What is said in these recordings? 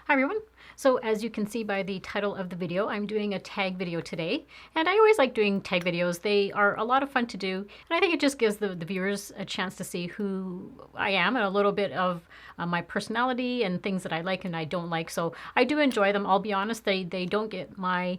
Hi everyone. So as you can see by the title of the video, I'm doing a tag video today. And I always like doing tag videos. They are a lot of fun to do. And I think it just gives the viewers a chance to see who I am and a little bit of my personality and things that I like and I don't like. So I do enjoy them. I'll be honest, they don't get my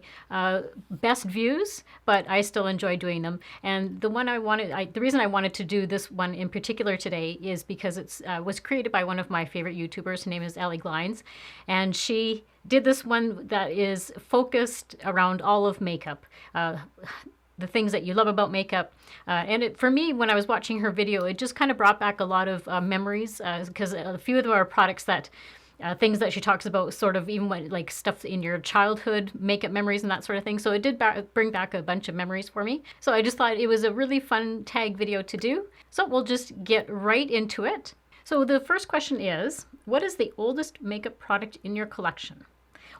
best views, but I still enjoy doing them. And the one the reason I wanted to do this one in particular today is because it was created by one of my favorite YouTubers. Her name is Allie Glines. And she did this one that is focused around all of makeup, the things that you love about makeup. For me, when I was watching her video, it just kind of brought back a lot of memories because a few of them are products that, things that she talks about, sort of even like stuff in your childhood, makeup memories and that sort of thing. So it did bring back a bunch of memories for me. So I just thought it was a really fun tag video to do. So we'll just get right into it. So the first question is, what is the oldest makeup product in your collection?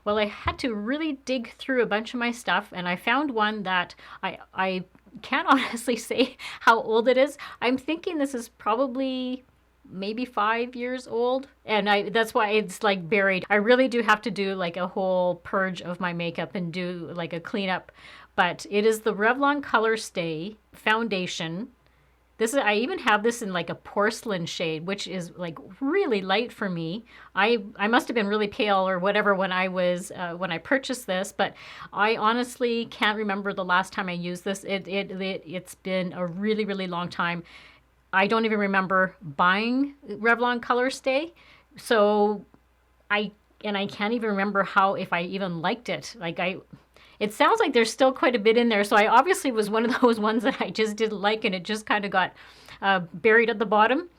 Well, I had to really dig through a bunch of my stuff, and I found one that I can't honestly say how old it is. I'm thinking this is probably maybe 5 years old, and that's why it's like buried. I really do have to do like a whole purge of my makeup and do like a cleanup, but it is the Revlon Color Stay Foundation. I even have this in like a porcelain shade, which is like really light for me. I must have been really pale or whatever when I purchased this, but I honestly can't remember the last time I used this. It's been a really, really long time. I don't even remember buying Revlon Color Stay. So I can't even remember if I even liked it. It sounds like there's still quite a bit in there. So I obviously was one of those ones that I just didn't like, and it just kind of got buried at the bottom.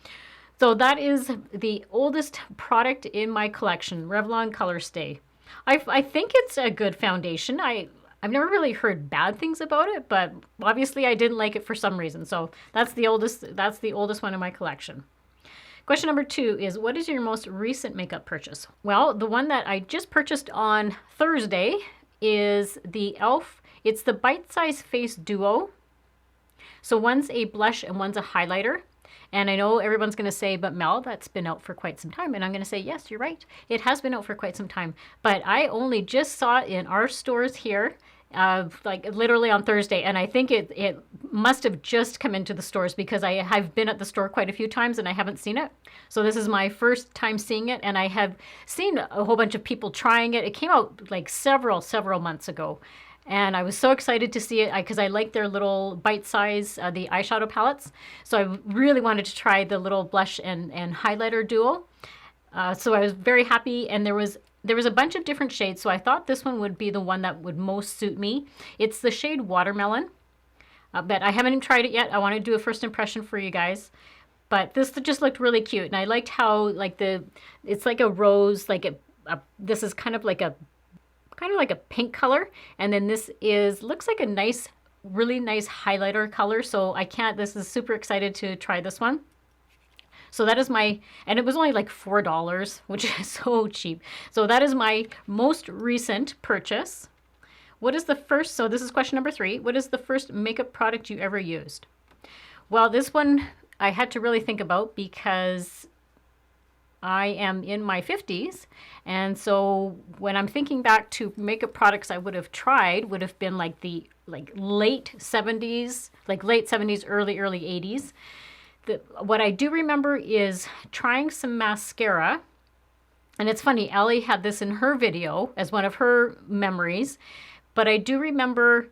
So that is the oldest product in my collection, Revlon Color Stay. I think it's a good foundation. I've never really heard bad things about it, but obviously I didn't like it for some reason. So that's the oldest one in my collection. Question number 2 is, what is your most recent makeup purchase? Well, the one that I just purchased on Thursday is the e.l.f. It's the Bite Size Face Duo. So one's a blush and one's a highlighter. And I know everyone's going to say, but Mel, that's been out for quite some time. And I'm going to say, yes, you're right. It has been out for quite some time. But I only just saw it in our stores here, like literally on Thursday. And I think it must have just come into the stores because I have been at the store quite a few times and I haven't seen it. So this is my first time seeing it. And I have seen a whole bunch of people trying it. It came out like several months ago. And I was so excited to see it because I like their little bite size, the eyeshadow palettes. So I really wanted to try the little blush and highlighter duo. So I was very happy, and there was a bunch of different shades. So I thought this one would be the one that would most suit me. It's the shade Watermelon, but I haven't even tried it yet. I want to do a first impression for you guys. But this just looked really cute, and I liked how it's like a rose, this is kind of like a pink color, and then this looks like a really nice highlighter color. So this is super excited to try this one. So that is and it was only like $4, which is so cheap. So that is my most recent purchase. So this is question number 3. What is the first makeup product you ever used? Well, this one I had to really think about because I am in my 50s, and so when I'm thinking back to makeup products I would have tried would have been like late 70s, early 80s. What I do remember is trying some mascara, and it's funny, Ellie had this in her video as one of her memories, but I do remember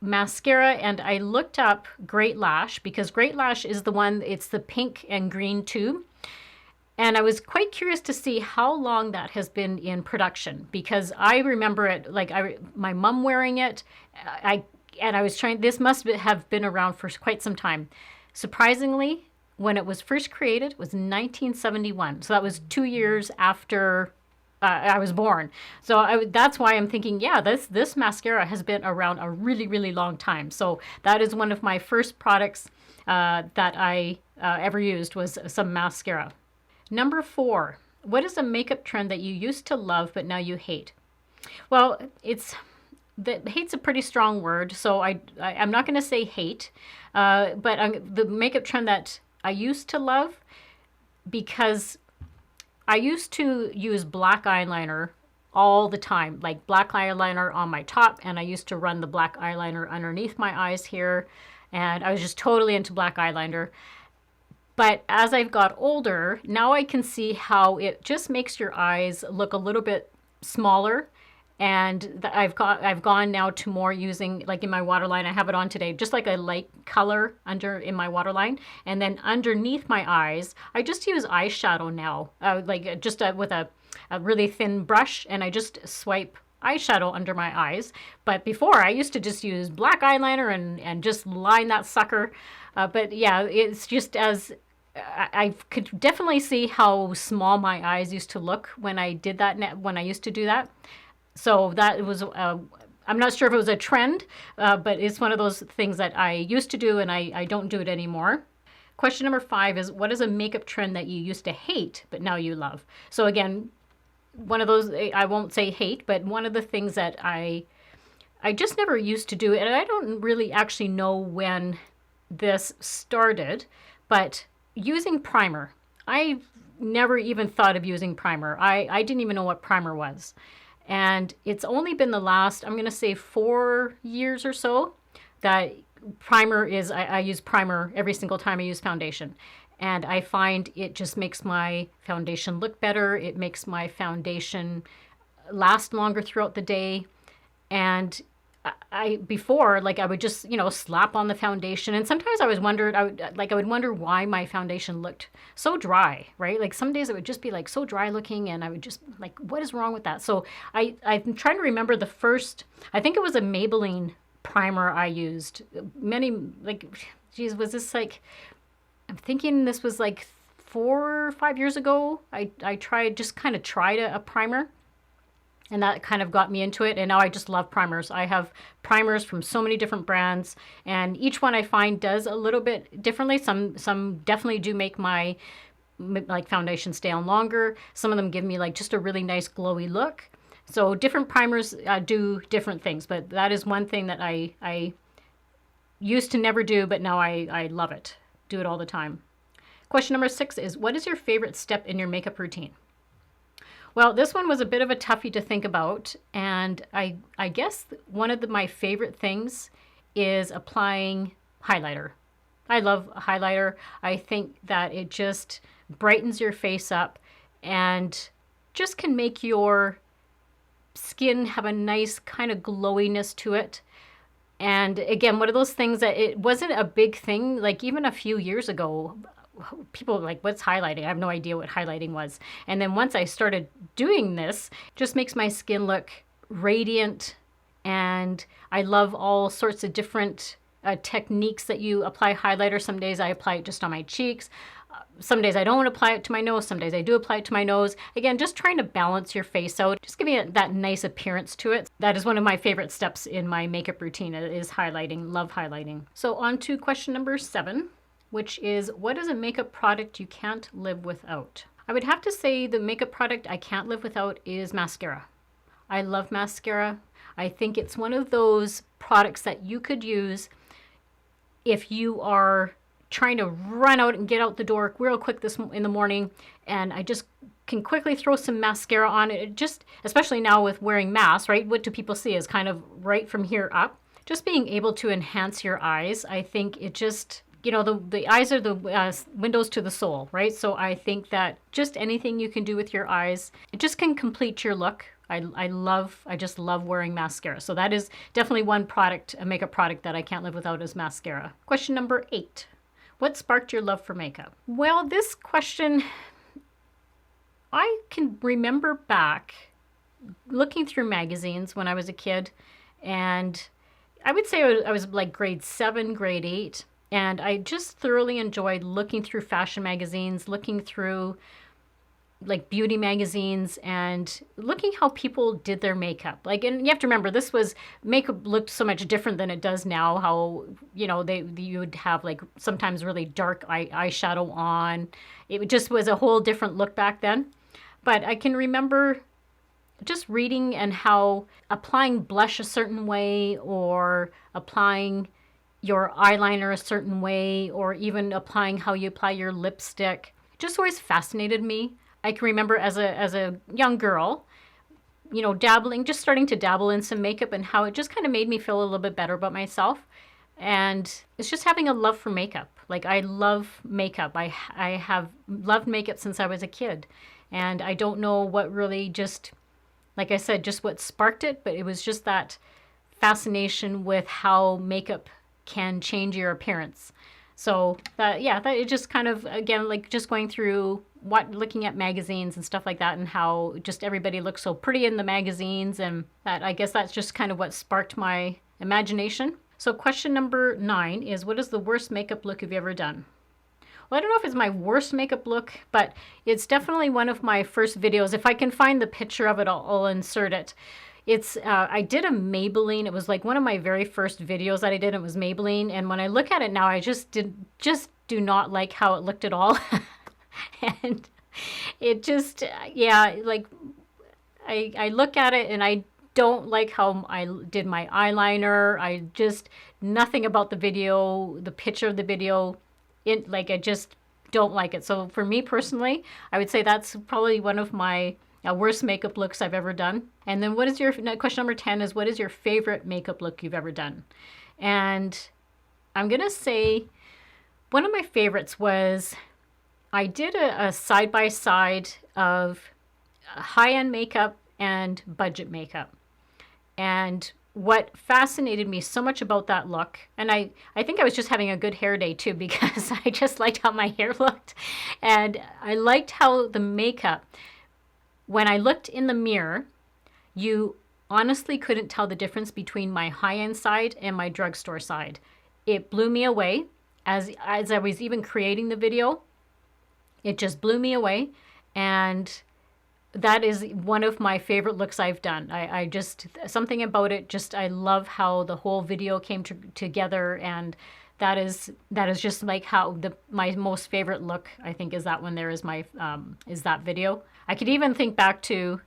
mascara, and I looked up Great Lash because Great Lash is the one, it's the pink and green tube. And I was quite curious to see how long that has been in production because I remember it, my mom wearing it. This must have been around for quite some time. Surprisingly, when it was first created, it was 1971. So that was 2 years after I was born. So that's why I'm thinking, yeah, this mascara has been around a really, really long time. So that is one of my first products that I ever used, was some mascara. Number 4, what is a makeup trend that you used to love but now you hate? Well, hate's a pretty strong word, so I'm not going to say hate, but the makeup trend that I used to love, because I used to use black eyeliner all the time, like black eyeliner on my top, and I used to run the black eyeliner underneath my eyes here, and I was just totally into black eyeliner. But as I've got older, now I can see how it just makes your eyes look a little bit smaller. And I've gone now to more using, like in my waterline, I have it on today, just like a light color under in my waterline. And then underneath my eyes, I just use eyeshadow now, like just with a really thin brush, and I just swipe eyeshadow under my eyes. But before, I used to just use black eyeliner and just line that sucker. But yeah, it's just as I could definitely see how small my eyes used to look when I did that, when I used to do that. So that was, I'm not sure if it was a trend, but it's one of those things that I used to do and I don't do it anymore. Question number 5 is, what is a makeup trend that you used to hate, but now you love? So again, one of those, I won't say hate, but one of the things that I just never used to do, and I don't really actually know when this started, but using primer. I never even thought of using primer. I didn't even know what primer was. And it's only been the last, I'm going to say 4 years or so, that primer is, I use primer every single time I use foundation. And I find it just makes my foundation look better. It makes my foundation last longer throughout the day. And before, like, I would just, slap on the foundation, and sometimes I would wonder why my foundation looked so dry, right? Like some days it would just be like so dry looking, and I would just like, what is wrong with that? So I'm trying to remember the first, I think it was a Maybelline primer I used. Was this like, I'm thinking this was like 4 or 5 years ago. I tried a primer. And that kind of got me into it. And now I just love primers. I have primers from so many different brands. And each one I find does a little bit differently. Some definitely do make my foundation stay on longer. Some of them give me like just a really nice glowy look. So different primers do different things. But that is one thing that I used to never do, but now I love it. Do it all the time. Question number 6 is, what is your favorite step in your makeup routine? Well, this one was a bit of a toughie to think about, and I guess one of my favorite things is applying highlighter. I love highlighter. I think that it just brightens your face up and just can make your skin have a nice kind of glowiness to it. And again, one of those things that it wasn't a big thing, like even a few years ago. People were like, what's highlighting? I have no idea what highlighting was. And then once I started doing this, it just makes my skin look radiant. And I love all sorts of different techniques that you apply highlighter. Some days I apply it just on my cheeks. Some days I don't apply it to my nose. Some days I do apply it to my nose. Again, just trying to balance your face out, just giving it that nice appearance to it. That is one of my favorite steps in my makeup routine, is highlighting. Love highlighting. So on to question number 7. Which is, what is a makeup product you can't live without? I would have to say the makeup product I can't live without is mascara. I love mascara. I think it's one of those products that you could use if you are trying to run out and get out the door real quick in the morning, and I just can quickly throw some mascara on it. Just, especially now with wearing masks, right? What do people see is kind of right from here up. Just being able to enhance your eyes, I think it just, the eyes are the windows to the soul, right? So I think that just anything you can do with your eyes, it just can complete your look. I just love wearing mascara. So that is definitely one product, a makeup product that I can't live without, is mascara. Question number 8. What sparked your love for makeup? Well, this question, I can remember back looking through magazines when I was a kid, and I would say I was like grade 7, grade 8. And I just thoroughly enjoyed looking through fashion magazines, looking through like beauty magazines, and looking how people did their makeup. And you have to remember, makeup looked so much different than it does now. How, you would have like sometimes really dark eyeshadow on. It just was a whole different look back then. But I can remember just reading and how applying blush a certain way, or applying your eyeliner a certain way, or even applying how you apply your lipstick, just always fascinated me. I can remember as a young girl, you know, dabbling, just starting to dabble in some makeup, and how it just kind of made me feel a little bit better about myself. And it's just having a love for makeup. Like, I love makeup. I have loved makeup since I was a kid. And I don't know what really just, like I said, just what sparked it, but it was just that fascination with how makeup can change your appearance. So that, yeah, that it just kind of, again, like just going through looking at magazines and stuff like that, and how just everybody looks so pretty in the magazines, and that, I guess that's just kind of what sparked my imagination. So question number 9 is, what is the worst makeup look you've ever done? Well, I don't know if it's my worst makeup look, but it's definitely one of my first videos. If I can find the picture of it, I'll insert it. It's I did a Maybelline. It was like one of my very first videos that I did. It was Maybelline, and when I look at it now, I just do not like how it looked at all. And it just, yeah, like I look at it and I don't like how I did my eyeliner. I just, nothing about the video, the picture of the video, like, I just don't like it. So for me personally, I would say that's probably one of my worst makeup looks I've ever done. And then what is your, question number 10 is, what is your favorite makeup look you've ever done? And I'm going to say one of my favorites was, I did a side-by-side of high-end makeup and budget makeup. And what fascinated me so much about that look, and I think I was just having a good hair day too, because I just liked how my hair looked. And I liked how the makeup, when I looked in the mirror, you honestly couldn't tell the difference between my high-end side and my drugstore side. It blew me away. As I was even creating the video, it just blew me away. And that is one of my favorite looks I've done. I just, something about it, just, I love how the whole video came together. And that is just like how my most favorite look, I think, is that one there, is my, is that video. I could even think back to,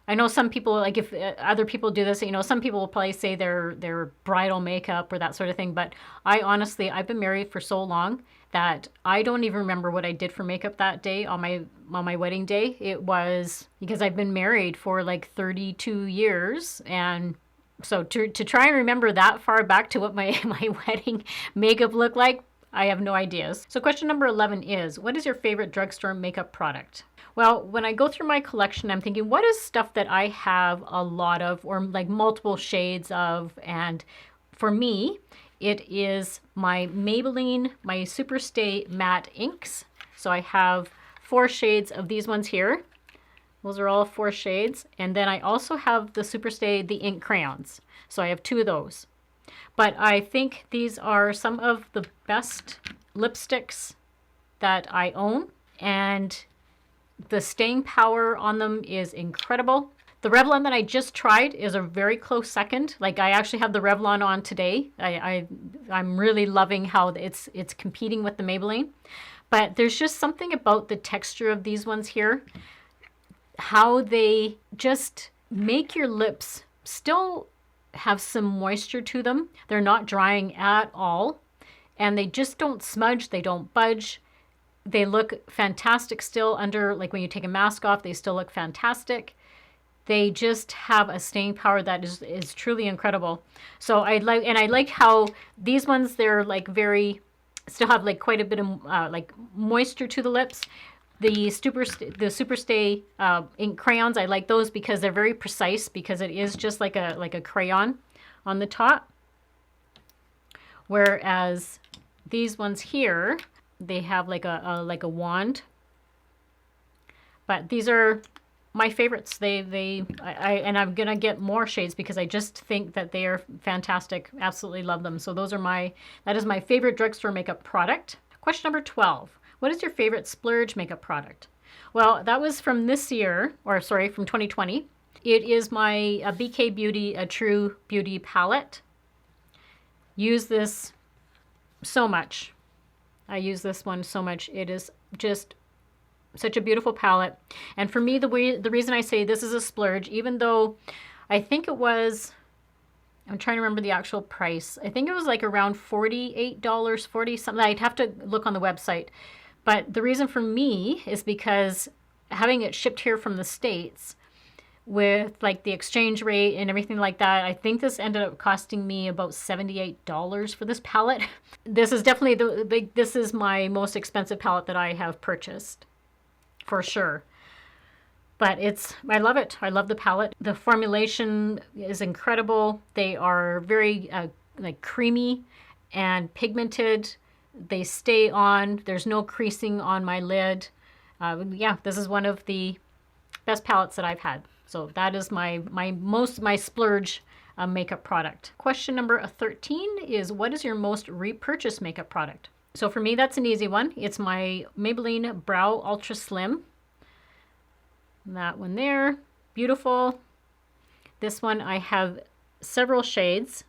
I know some people, like, if other people do this, you know, some people will probably say their bridal makeup or that sort of thing. But I honestly, I've been married for so long that I don't even remember what I did for makeup that day on my wedding day. It was because I've been married for like 32 years. And so to try and remember that far back to what my wedding makeup looked like, I have no ideas. So question number 11 is, what is your favorite drugstore makeup product? Well, when I go through my collection, I'm thinking, what is stuff that I have a lot of, or like multiple shades of? And for me, it is my Maybelline, my Superstay Matte Inks. So I have 4 shades of these ones here. Those are all 4 shades. And then I also have the Superstay, the ink crayons. So I have 2 of those. But I think these are some of the best lipsticks that I own. And the staying power on them is incredible. The Revlon that I just tried is a very close second. Like, I actually have the Revlon on today. I'm really loving how it's competing with the Maybelline. But there's just something about the texture of these ones here, how they just make your lips still have some moisture to them. They're not drying at all, and they just don't smudge. They don't budge. They look fantastic still under, like when you take a mask off, they still look fantastic. They just have a staying power that is truly incredible. So I like how these ones, they're like still have like quite a bit of like moisture to the lips. The Superstay ink crayons, I like those because they're very precise, because it is just like a crayon on the top. Whereas these ones here, they have like a wand. But these are my favorites. And I'm gonna get more shades because I just think that they are fantastic. Absolutely love them. So that is my favorite drugstore makeup product. Question number 12. What is your favorite splurge makeup product? Well, that was from this year, or sorry, from 2020. It is my BK Beauty, a True Beauty palette. Use this so much. I use this one so much. It is just such a beautiful palette. And for me, the reason I say this is a splurge, even though I think it was, I'm trying to remember the actual price. I think it was like around $48, 40 something. I'd have to look on the website. But the reason for me is because having it shipped here from the States with like the exchange rate and everything like that, I think this ended up costing me about $78 for this palette. This is definitely this is my most expensive palette that I have purchased, for sure. But I love it. I love the palette. The formulation is incredible. They are very like creamy and pigmented. They stay on. There's no creasing on my lid. Yeah, this is one of the best palettes that I've had. So that is my splurge makeup product. Question number 13 is, what is your most repurchased makeup product? So for me, that's an easy one. It's my Maybelline Brow Ultra Slim. That one there, beautiful. This one I have several shades.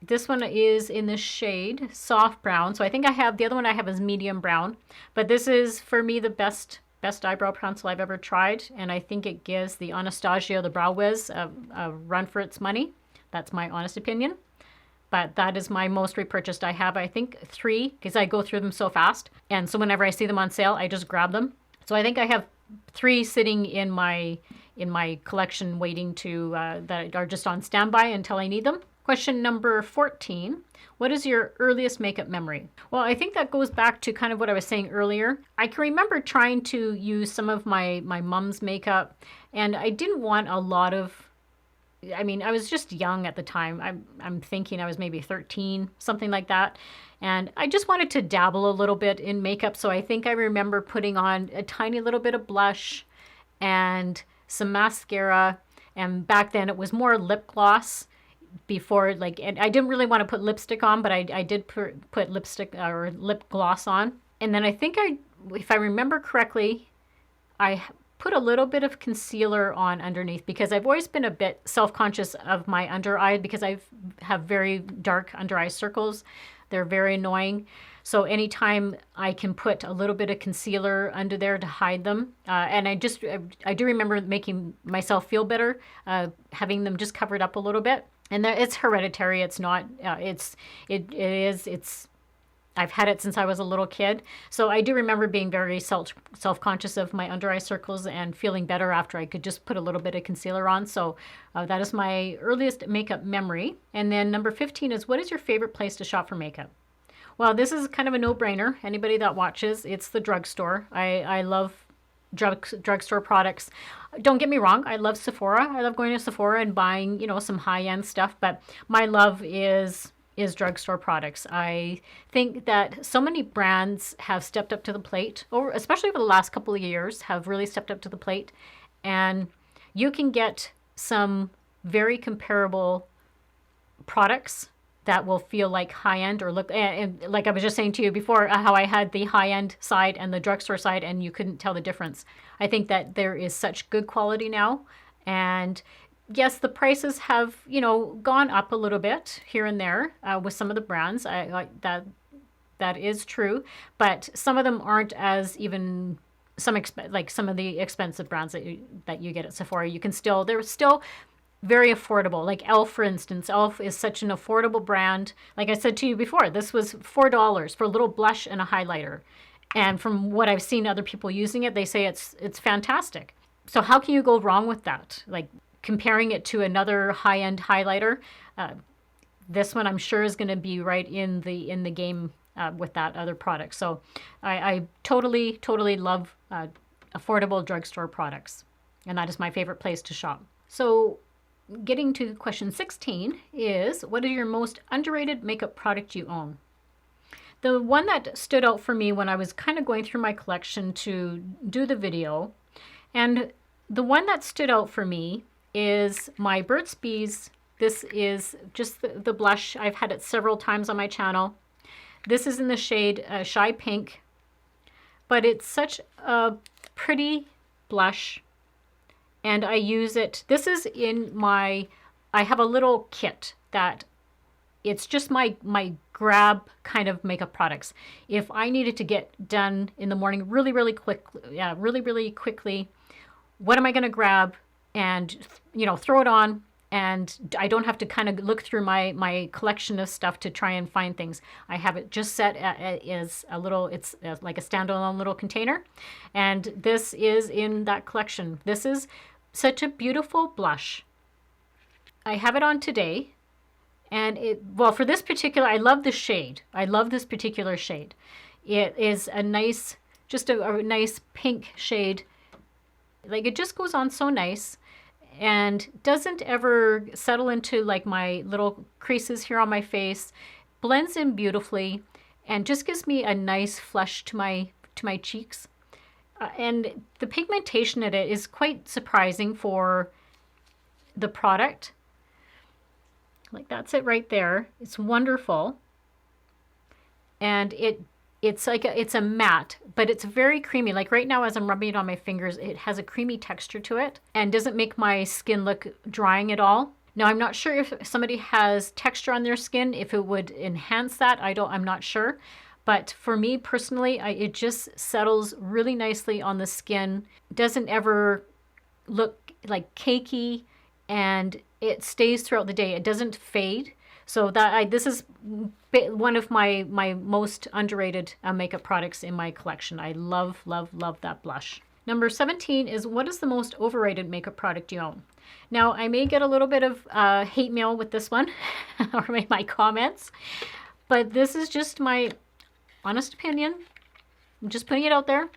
This one is in the shade soft brown. So I think I have, the other one I have is medium brown. But this is, for me, the best eyebrow pencil I've ever tried. And I think it gives the Anastasia, the Brow Wiz, a run for its money. That's my honest opinion. But that is my most repurchased. I have, I think, 3, because I go through them so fast. And so whenever I see them on sale, I just grab them. So I think I have 3 sitting in my collection waiting to, that are just on standby until I need them. Question number 14, what is your earliest makeup memory? Well, I think that goes back to kind of what I was saying earlier. I can remember trying to use some of my mom's makeup, and I didn't want a lot of, I mean, I was just young at the time. I'm thinking I was maybe 13, something like that. And I just wanted to dabble a little bit in makeup. So I think I remember putting on a tiny little bit of blush and some mascara. And back then it was more lip gloss before, like, and I didn't really want to put lipstick on, but I did put lipstick or lip gloss on. And then I think if I remember correctly, I put a little bit of concealer on underneath, because I've always been a bit self-conscious of my under eye, because I have very dark under eye circles. They're very annoying. So anytime I can put a little bit of concealer under there to hide them, and I do remember making myself feel better, having them just covered up a little bit. And it's hereditary. It's not. It's. I've had it since I was a little kid. So I do remember being very self-conscious of my under eye circles and feeling better after I could just put a little bit of concealer on. So that is my earliest makeup memory. And then number 15 is, what is your favorite place to shop for makeup? Well, this is kind of a no-brainer. Anybody that watches, it's the drugstore. I love drugstore products. Don't get me wrong, I love Sephora. I love going to Sephora and buying, some high-end stuff, but my love is drugstore products. I think that so many brands have stepped up to the plate, especially over the last couple of years, have really stepped up to the plate, and you can get some very comparable products that will feel like high-end, or look, and like I was just saying to you before, how I had the high-end side and the drugstore side, and you couldn't tell the difference. I think that there is such good quality now, and yes, the prices have, gone up a little bit here and there with some of the brands. I like that. That is true, but some of them aren't as even like some of the expensive brands that you get at Sephora. They're still very affordable. Like e.l.f., for instance. e.l.f. is such an affordable brand. Like I said to you before, this was $4 for a little blush and a highlighter. And from what I've seen other people using it, they say it's fantastic. So how can you go wrong with that? Like comparing it to another high-end highlighter, this one I'm sure is going to be right in the game with that other product. So I totally love affordable drugstore products, and that is my favorite place to shop. So getting to question 16 is, what is your most underrated makeup product you own? The one that stood out for me when I was kind of going through my collection to do the video, and the one that stood out for me is my Burt's Bees. This is just the blush. I've had it several times on my channel. This is in the shade Shy Pink, but it's such a pretty blush, and I use it. This is in I have a little kit that it's just my grab kind of makeup products. If I needed to get done in the morning really quickly, what am I going to grab and throw it on and I don't have to kind of look through my collection of stuff to try and find things. I have it just set as a little, it's like a standalone little container. And this is in that collection. This is such a beautiful blush. I have it on today. And well, for this particular, I love the shade. I love this particular shade. It is a nice, just a nice pink shade. Like it just goes on so nice and doesn't ever settle into like my little creases here on my face. Blends in beautifully and just gives me a nice flush to my cheeks. And the pigmentation in it is quite surprising for the product. Like that's it right there. It's wonderful. And it's like it's a matte, but it's very creamy. Like right now as I'm rubbing it on my fingers, it has a creamy texture to it and doesn't make my skin look drying at all. Now I'm not sure if somebody has texture on their skin, if it would enhance that. I'm not sure. But for me personally, it just settles really nicely on the skin. Doesn't ever look like cakey, and it stays throughout the day. It doesn't fade. So this is one of my most underrated makeup products in my collection. I love, love, love that blush. Number 17 is, what is the most overrated makeup product you own? Now, I may get a little bit of hate mail with this one, or my comments, but this is just my honest opinion. I'm just putting it out there.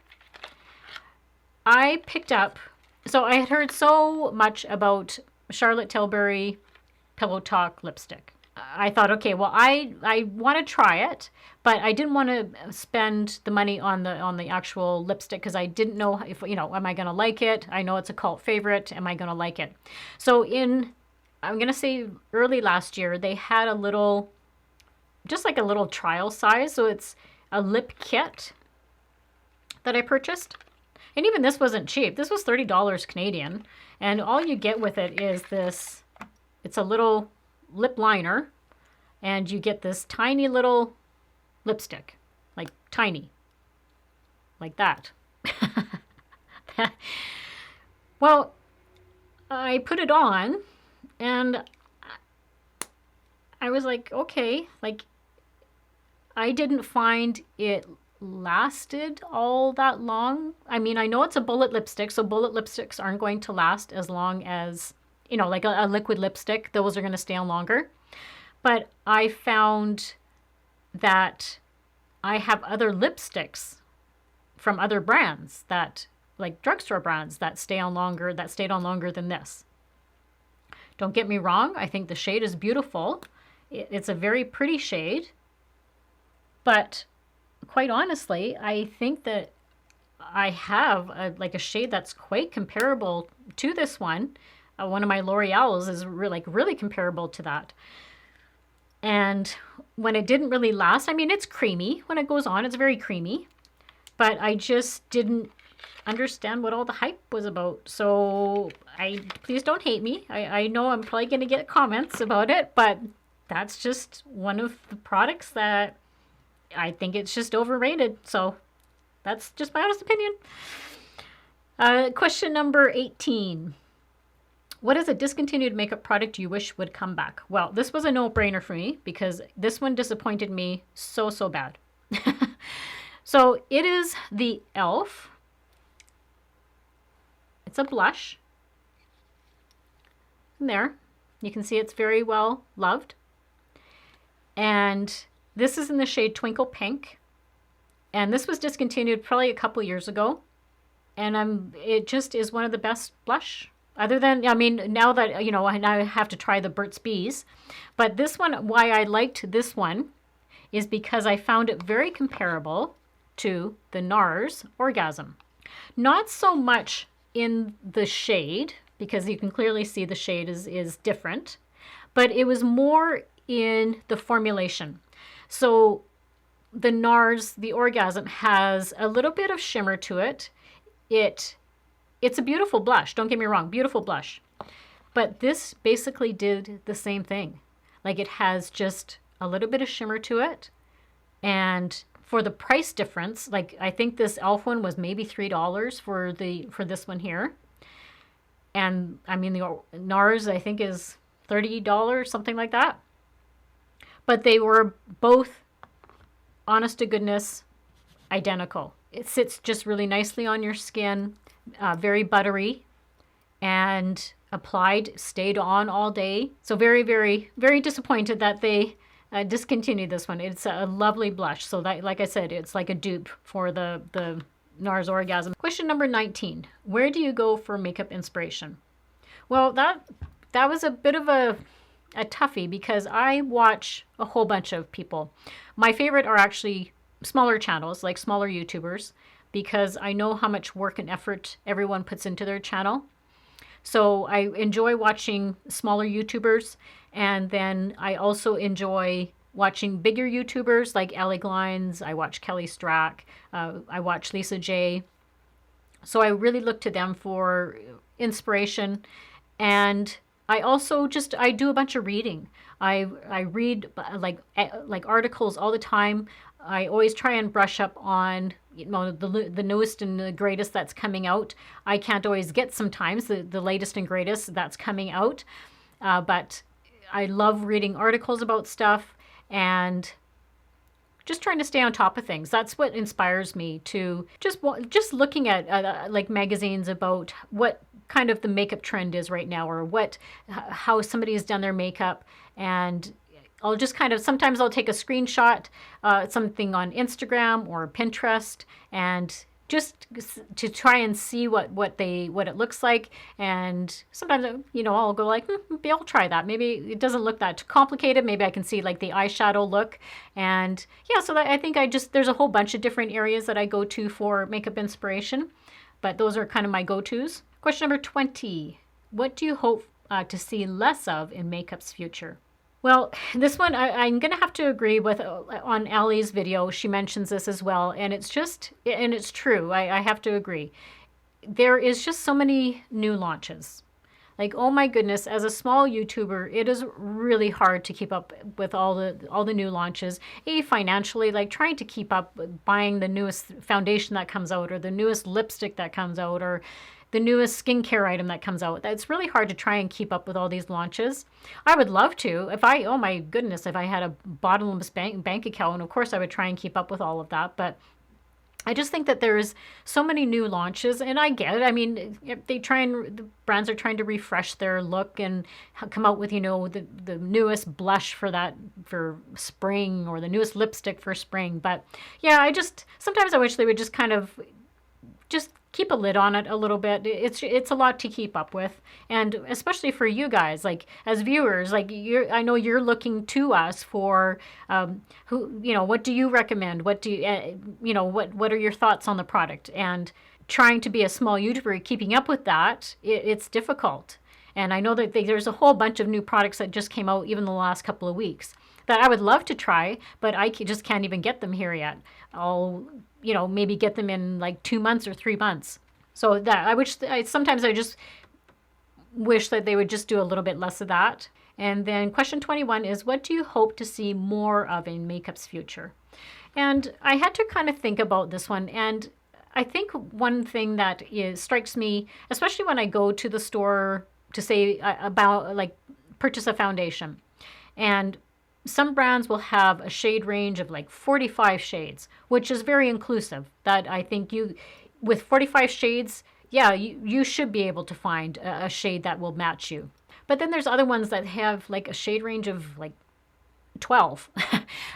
I picked up, so I had heard so much about Charlotte Tilbury Pillow Talk lipstick. I thought, okay, well, I want to try it, but I didn't want to spend the money on the actual lipstick because I didn't know if, am I going to like it? I know it's a cult favorite. Am I going to like it? So I'm going to say early last year, they had a little, just like a little trial size. So it's a lip kit that I purchased. And even this wasn't cheap. This was $30 Canadian. And all you get with it is this, it's a little lip liner, and you get this tiny little lipstick, like tiny, like that. Well, I put it on and I was like, okay, like I didn't find it lasted all that long. I mean, I know it's a bullet lipstick, so bullet lipsticks aren't going to last as long as, like a liquid lipstick. Those are going to stay on longer. But I found that I have other lipsticks from other brands that, like drugstore brands, that stayed on longer than this. Don't get me wrong. I think the shade is beautiful. It's a very pretty shade. But quite honestly, I think that I have a shade that's quite comparable to this one. One of my L'Oreal's is really comparable to that. And when it didn't really last, I mean, it's creamy. When it goes on, it's very creamy. But I just didn't understand what all the hype was about. So please don't hate me. I know I'm probably going to get comments about it, but that's just one of the products that I think it's just overrated. So that's just my honest opinion. Question number 18. What is a discontinued makeup product you wish would come back? Well, this was a no-brainer for me because this one disappointed me so bad. So it is the e.l.f. It's a blush. And there, you can see it's very well loved. And this is in the shade Twinkle Pink. And this was discontinued probably a couple years ago. And it just is one of the best blush. Other than, I mean, now that, now I have to try the Burt's Bees. But this one, why I liked this one is because I found it very comparable to the NARS Orgasm. Not so much in the shade, because you can clearly see the shade is different. But it was more in the formulation. So the NARS, the Orgasm, has a little bit of shimmer to it. It's a beautiful blush. Don't get me wrong, beautiful blush. But this basically did the same thing. Like it has just a little bit of shimmer to it. And for the price difference, like I think this e.l.f. one was maybe $3 for this one here. And I mean the NARS I think is $30, something like that. But they were both, honest to goodness, identical. It sits just really nicely on your skin, very buttery, and applied, stayed on all day. So very, very, very disappointed that they discontinued this one. It's a lovely blush. So that, like I said, it's like a dupe for the NARS Orgasm. Question number 19. Where do you go for makeup inspiration? Well, that was a bit of a toughie because I watch a whole bunch of people. My favorite are actually smaller channels, like smaller YouTubers, because I know how much work and effort everyone puts into their channel. So I enjoy watching smaller YouTubers, and then I also enjoy watching bigger YouTubers like Allie Glines. I watch Kelly Strack. I watch Lisa J. So I really look to them for inspiration. And I also I do a bunch of reading. I read like articles all the time. I always try and brush up on the newest and the greatest that's coming out. I can't always get sometimes the latest and greatest that's coming out, but I love reading articles about stuff and just trying to stay on top of things. That's what inspires me to just looking at like magazines about what kind of the makeup trend is right now, or how somebody has done their makeup. And I'll just sometimes I'll take a screenshot, something on Instagram or Pinterest, and just to try and see what it looks like. And sometimes, I'll go like, maybe I'll try that. Maybe it doesn't look that complicated. Maybe I can see like the eyeshadow look. And yeah, so I think there's a whole bunch of different areas that I go to for makeup inspiration, but those are kind of my go-tos. Question number 20. What do you hope to see less of in makeup's future? Well, this one, I'm going to have to agree with on Allie's video. She mentions this as well, and it's true. I have to agree. There is just so many new launches. Like, oh my goodness, as a small YouTuber, it is really hard to keep up with all the new launches. Financially, like trying to keep up with buying the newest foundation that comes out, or the newest lipstick that comes out, or the newest skincare item that comes out. It's really hard to try and keep up with all these launches. I would love to. Oh my goodness, if I had a bottomless bank account, of course I would try and keep up with all of that. But I just think that there's so many new launches, and I get it. I mean, the brands are trying to refresh their look and come out with, the newest blush for spring, or the newest lipstick for spring. But yeah, sometimes I wish they would just just keep a lid on it a little bit. It's a lot to keep up with, and especially for you guys, like as viewers, like I know you're looking to us for what do you recommend? What do you what are your thoughts on the product? And trying to be a small YouTuber, keeping up with that, it's difficult. And I know that there's a whole bunch of new products that just came out even the last couple of weeks that I would love to try, but I just can't even get them here yet. I'll maybe get them in like 2 months or 3 months. So that sometimes I just wish that they would just do a little bit less of that. And then question 21 is, what do you hope to see more of in makeup's future? And I had to kind of think about this one. And I think one thing that strikes me, especially when I go to the store to say about like purchase a foundation, and some brands will have a shade range of like 45 shades, which is very inclusive. That I think with 45 shades, yeah, you should be able to find a shade that will match you. But then there's other ones that have like a shade range of like 12.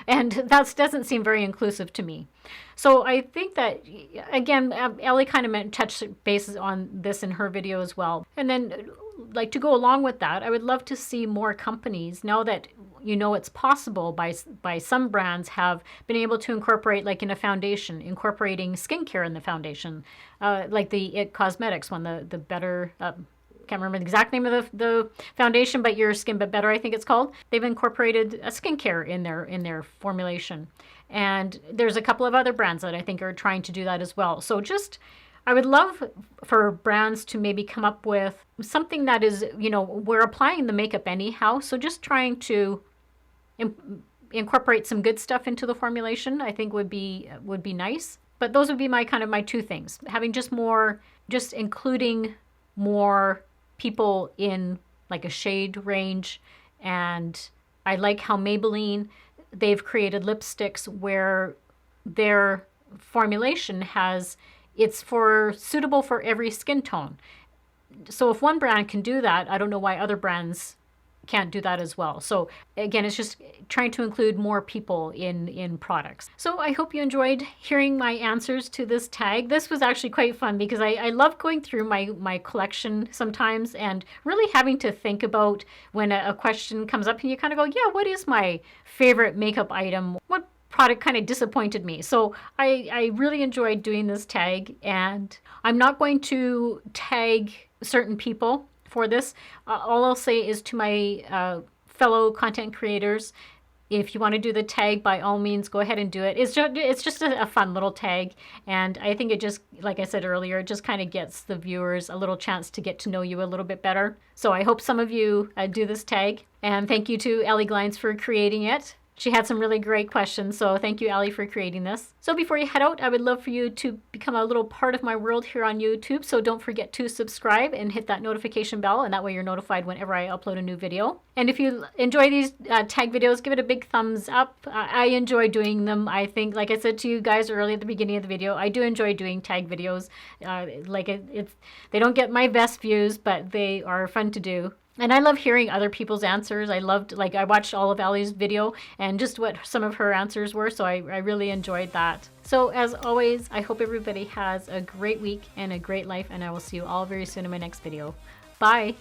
And that doesn't seem very inclusive to me. So I think that, again, Ellie kind of touched bases on this in her video as well. And then, like, to go along with that, I would love to see more companies, now that it's possible by some brands, have been able to incorporate, like in a foundation, incorporating skincare in the foundation, like the It Cosmetics one, the Better, can't remember the exact name of the foundation, but Your Skin But Better, I think it's called. They've incorporated a skincare in their formulation. And there's a couple of other brands that I think are trying to do that as well. So I would love for brands to maybe come up with something that is, we're applying the makeup anyhow. So just trying to incorporate some good stuff into the formulation, I think would be nice. But those would be my 2 things. Having just including more people in like a shade range. And I like how Maybelline, they've created lipsticks where their formulation it's suitable for every skin tone. So if one brand can do that, I don't know why other brands can't do that as well. So again, it's just trying to include more people in products. So I hope you enjoyed hearing my answers to this tag. This was actually quite fun because I love going through my collection sometimes and really having to think about when a question comes up and you kind of go, yeah, what is my favorite makeup item? What product kind of disappointed me? So I really enjoyed doing this tag, and I'm not going to tag certain people for this. All I'll say is to my fellow content creators, if you want to do the tag, by all means, go ahead and do it. It's just a fun little tag, and I think it just, like I said earlier, it just kind of gets the viewers a little chance to get to know you a little bit better. So I hope some of you do this tag, and thank you to Allie Glines for creating it. She had some really great questions, so thank you, Allie, for creating this. So before you head out, I would love for you to become a little part of my world here on YouTube, so don't forget to subscribe and hit that notification bell, and that way you're notified whenever I upload a new video. And if you enjoy these tag videos, give it a big thumbs up. I enjoy doing them. I think, like I said to you guys early at the beginning of the video, I do enjoy doing tag videos. They don't get my best views, but they are fun to do. And I love hearing other people's answers. I watched all of Allie's video and just what some of her answers were, so I really enjoyed that. So as always, I hope everybody has a great week and a great life, and I will see you all very soon in my next video. Bye!